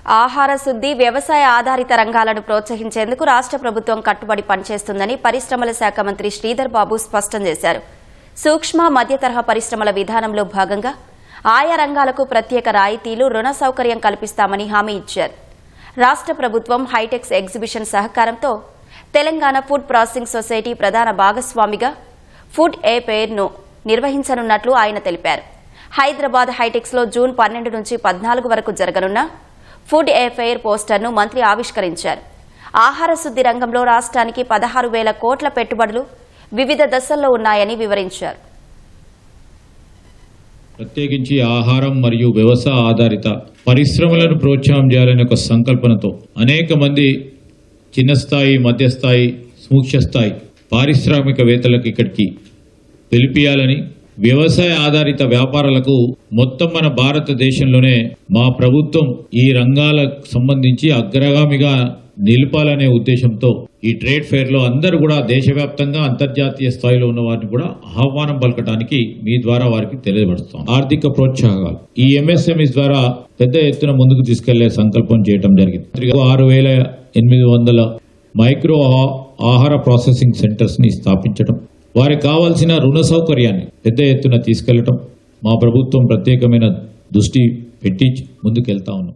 ఆహార శుద్ధి, వ్యవసాయ ఆధారిత రంగాలను ప్రోత్సహించేందుకు రాష్ట్ర ప్రభుత్వం కట్టుబడి పనిచేస్తుందని పరిశ్రమల శాఖ మంత్రి శ్రీధర్ బాబు స్పష్టం చేశారు. సూక్ష్మ మధ్యతరహా పరిశ్రమల విధానంలో భాగంగా ఆయా రంగాలకు ప్రత్యేక రాయితీలు, రుణ సౌకర్యం కల్పిస్తామని హామీ ఇచ్చారు. రాష్ట్ర ప్రభుత్వం హైటెక్స్ ఎగ్జిబిషన్ సహకారంతో తెలంగాణ ఫుడ్ ప్రాసెసింగ్ సొసైటీ ప్రధాన భాగస్వామిగా ఫుడ్ ఏ ఫెయిర్ను నిర్వహించనున్నట్లు ఆయన తెలిపారు. హైదరాబాద్ హైటెక్స్లో జూన్ 12 నుంచి 14 వరకు జరగనున్న ఫుడ్ ఏ ఫెయిర్ పోస్టర్ను మంత్రి ఆవిష్కరించారు. ఆహార శుద్ధి రంగంలో రాష్ట్రానికి 16,000 కోట్ల పెట్టుబడులు వివిధ దశల్లో ఉన్నాయని వివరించారు. ప్రత్యేకించి ఆహారం మరియు వ్యవసాయ ఆధారిత పరిశ్రమలను ప్రోత్సాహం చేయాలనే ఒక సంకల్పనతో అనేక మంది చిన్న స్థాయి, మధ్యస్థాయి, సూక్ష్మ స్థాయి పారిశ్రామికవేత్తలకు ఇక్కడికి పిలిపియాలని, వ్యవసాయ ఆధారిత వ్యాపారాలకు మొత్తం మన భారతదేశంలోనే మా ప్రభుత్వం ఈ రంగాలకు సంబంధించి అగ్రగామిగా నిలపాలనే ఉద్దేశంతో ఈ ట్రేడ్ ఫెయిర్ లో అందరూ కూడా దేశవ్యాప్తంగా, అంతర్జాతీయ స్థాయిలో ఉన్న వారిని కూడా ఆహ్వానం పలకడానికి మీ ద్వారా వారికి తెలియబడుతాం. ఆర్థిక ప్రోత్సాహకాలు ఈ ఎంఎస్ఎంఈస్ ద్వారా పెద్ద ఎత్తున ముందుకు తీసుకెళ్లే సంకల్పం చేయడం జరిగింది. 6,800 మైక్రో ఆహార ప్రాసెసింగ్ సెంటర్స్ ని స్థాపించడం, వారికి కావాల్సిన రుణ సౌకర్యాన్ని పెద్ద ఎత్తున తీసుకెళ్లటం మా ప్రభుత్వం ప్రత్యేకమైన దృష్టి పెట్టి ముందుకెళ్తా ఉన్నాం.